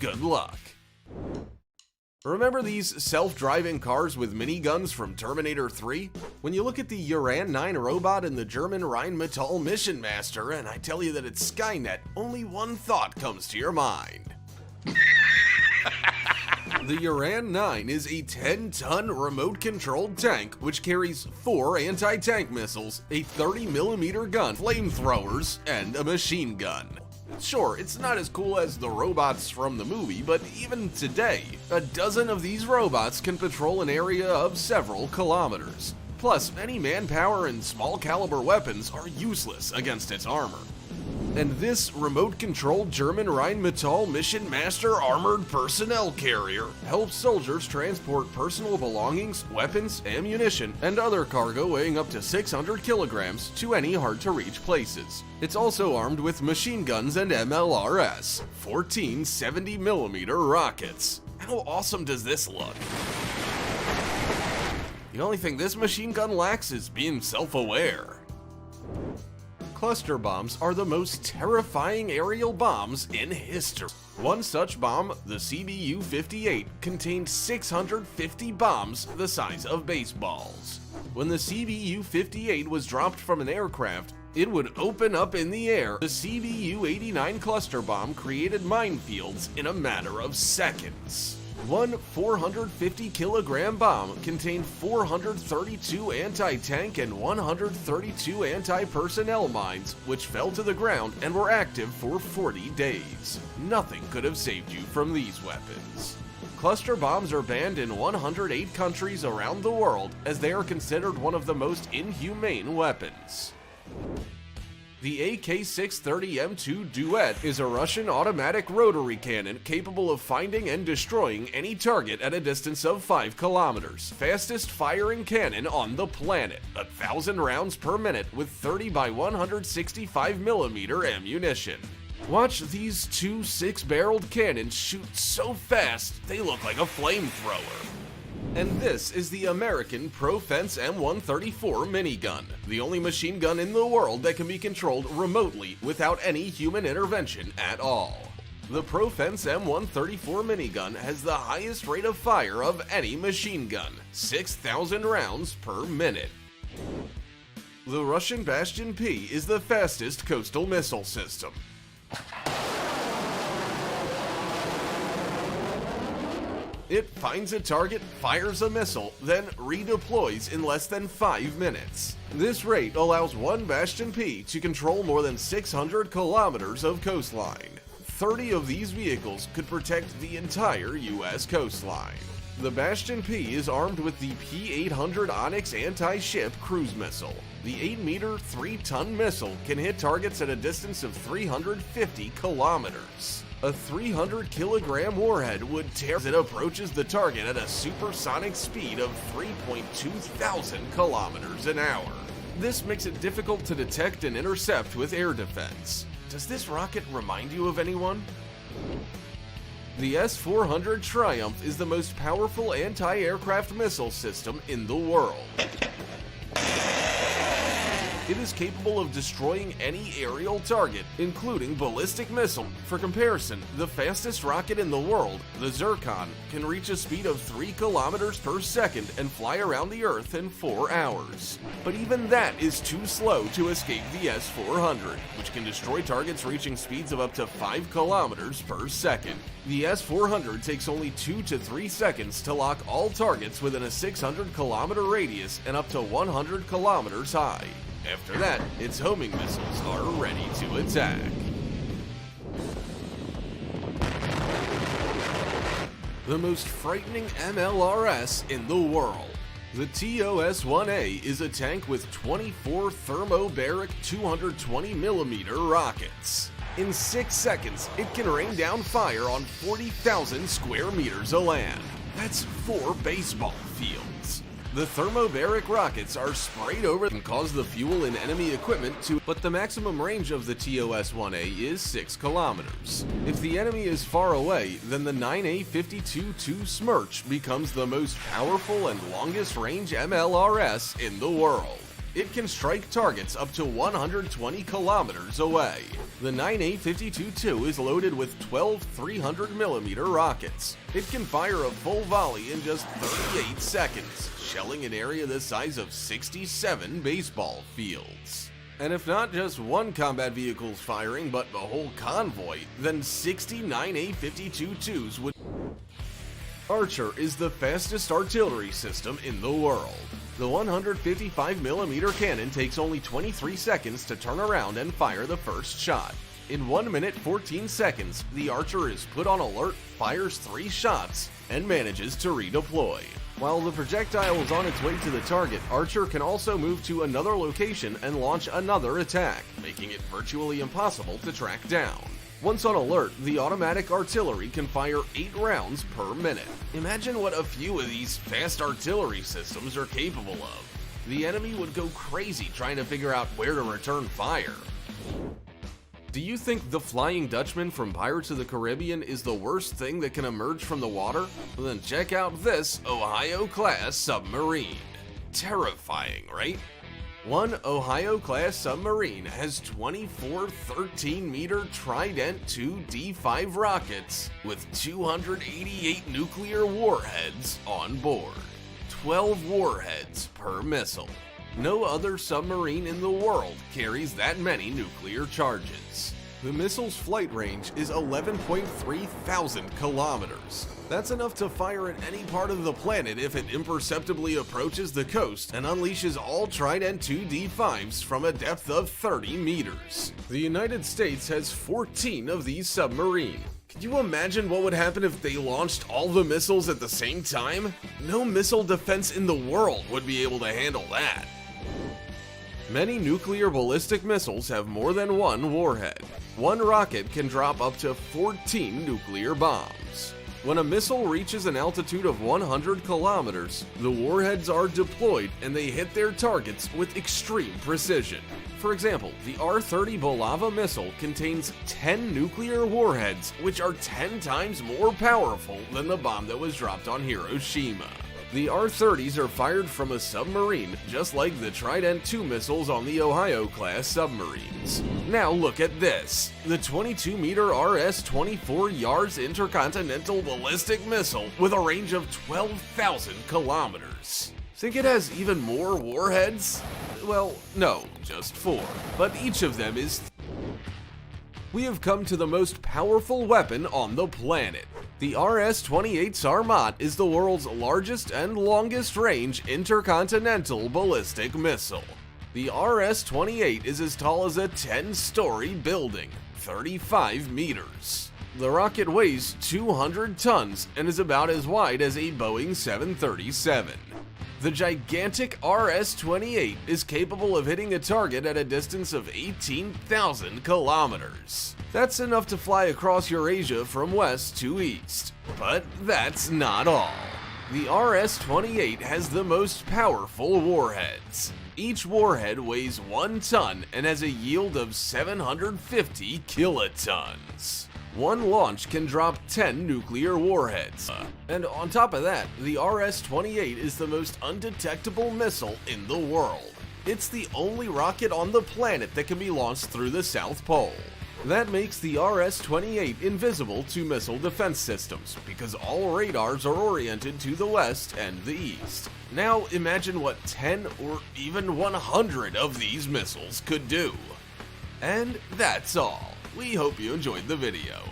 Good luck. Remember these self-driving cars with miniguns from Terminator 3? When you look at the Uran 9 robot and the German Rheinmetall Mission Master and I tell you that it's Skynet, only one thought comes to your mind. The Uran 9 is a 10-ton remote-controlled tank which carries 4 anti-tank missiles, a 30mm gun, flamethrowers, and a machine gun. Sure, it's not as cool as the robots from the movie, but even today, a dozen of these robots can patrol an area of several kilometers. Plus, any manpower and small-caliber weapons are useless against its armor. And this remote-controlled German Rheinmetall Mission Master armored personnel carrier helps soldiers transport personal belongings, weapons, ammunition, and other cargo weighing up to 600 kilograms to any hard-to-reach places. It's also armed with machine guns and MLRS, 14 70mm rockets. How awesome does this look? The only thing this machine gun lacks is being self-aware. Cluster bombs are the most terrifying aerial bombs in history. One such bomb, the CBU-58, contained 650 bombs the size of baseballs. When the CBU-58 was dropped from an aircraft, it would open up in the air. The CBU-89 cluster bomb created minefields in a matter of seconds. One 450-kilogram bomb contained 432 anti-tank and 132 anti-personnel mines, which fell to the ground and were active for 40 days. Nothing could have saved you from these weapons. Cluster bombs are banned in 108 countries around the world as they are considered one of the most inhumane weapons. The AK-630M2 Duet is a Russian automatic rotary cannon capable of finding and destroying any target at a distance of 5 kilometers. Fastest firing cannon on the planet, 1,000 rounds per minute with 30 by 165mm ammunition. Watch these two 6-barreled cannons shoot so fast they look like a flamethrower. And this is the American ProFence M134 minigun, the only machine gun in the world that can be controlled remotely without any human intervention at all. The ProFence M134 minigun has the highest rate of fire of any machine gun, 6,000 rounds per minute. The Russian Bastion P is the fastest coastal missile system. It finds a target, fires a missile, then redeploys in less than 5 minutes. This rate allows one Bastion P to control more than 600 kilometers of coastline. 30 of these vehicles could protect the entire US coastline. The Bastion P is armed with the P-800 Onyx anti-ship cruise missile. The 8-meter, 3-ton missile can hit targets at a distance of 350 kilometers. A 300-kilogram warhead would tear as it approaches the target at a supersonic speed of 3.2 thousand kilometers an hour. This makes it difficult to detect and intercept with air defense. Does this rocket remind you of anyone? The S-400 Triumph is the most powerful anti-aircraft missile system in the world. It is capable of destroying any aerial target, including ballistic missile. For comparison, the fastest rocket in the world, the Zircon, can reach a speed of 3 kilometers per second and fly around the Earth in 4 hours. But even that is too slow to escape the S-400, which can destroy targets reaching speeds of up to 5 kilometers per second. The S-400 takes only 2 to 3 seconds to lock all targets within a 600-kilometer radius and up to 100 kilometers high. After that, its homing missiles are ready to attack. The most frightening MLRS in the world. The TOS-1A is a tank with 24 thermobaric 220mm rockets. In 6 seconds, it can rain down fire on 40,000 square meters of land. That's 4 baseball fields. The thermobaric rockets are sprayed over and cause the fuel in enemy equipment to, but the maximum range of the TOS-1A is 6 kilometers. If the enemy is far away, then the 9A-52-2 Smerch becomes the most powerful and longest range MLRS in the world. It can strike targets up to 120 kilometers away. The 9A52-2 is loaded with 12 300mm rockets. It can fire a full volley in just 38 seconds, shelling an area the size of 67 baseball fields. And if not just one combat vehicle's firing, but the whole convoy, then 60 9A52-2s would. Archer is the fastest artillery system in the world. The 155mm cannon takes only 23 seconds to turn around and fire the first shot. In 1 minute 14 seconds, the Archer is put on alert, fires 3 shots, and manages to redeploy. While the projectile is on its way to the target, Archer can also move to another location and launch another attack, making it virtually impossible to track down. Once on alert, the automatic artillery can fire 8 rounds per minute. Imagine what a few of these fast artillery systems are capable of. The enemy would go crazy trying to figure out where to return fire. Do you think the Flying Dutchman from Pirates of the Caribbean is the worst thing that can emerge from the water? Well, then check out this Ohio-class submarine. Terrifying, right? One Ohio-class submarine has 24 13-meter Trident II D5 rockets with 288 nuclear warheads on board. 12 warheads per missile. No other submarine in the world carries that many nuclear charges. The missile's flight range is 11.3 thousand kilometers. That's enough to fire at any part of the planet if it imperceptibly approaches the coast and unleashes all Trident II D5s from a depth of 30 meters. The United States has 14 of these submarines. Can you imagine what would happen if they launched all the missiles at the same time? No missile defense in the world would be able to handle that. Many nuclear ballistic missiles have more than one warhead. One rocket can drop up to 14 nuclear bombs. When a missile reaches an altitude of 100 kilometers, the warheads are deployed and they hit their targets with extreme precision. For example, the R-30 Bulava missile contains 10 nuclear warheads, which are 10 times more powerful than the bomb that was dropped on Hiroshima. The R-30s are fired from a submarine, just like the Trident II missiles on the Ohio-class submarines. Now look at this. The 22-meter RS-24 Yars intercontinental ballistic missile with a range of 12,000 kilometers. Think it has even more warheads? Well, no, just 4. But each of them is. We have come to the most powerful weapon on the planet. The RS-28 Sarmat is the world's largest and longest range intercontinental ballistic missile. The RS-28 is as tall as a 10-story building, 35 meters. The rocket weighs 200 tons and is about as wide as a Boeing 737. The gigantic RS-28 is capable of hitting a target at a distance of 18,000 kilometers. That's enough to fly across Eurasia from west to east. But that's not all. The RS-28 has the most powerful warheads. Each warhead weighs 1 ton and has a yield of 750 kilotons. One launch can drop 10 nuclear warheads. And on top of that, the RS-28 is the most undetectable missile in the world. It's the only rocket on the planet that can be launched through the South Pole. That makes the RS-28 invisible to missile defense systems, because all radars are oriented to the west and the east. Now imagine what 10 or even 100 of these missiles could do. And that's all. We hope you enjoyed the video.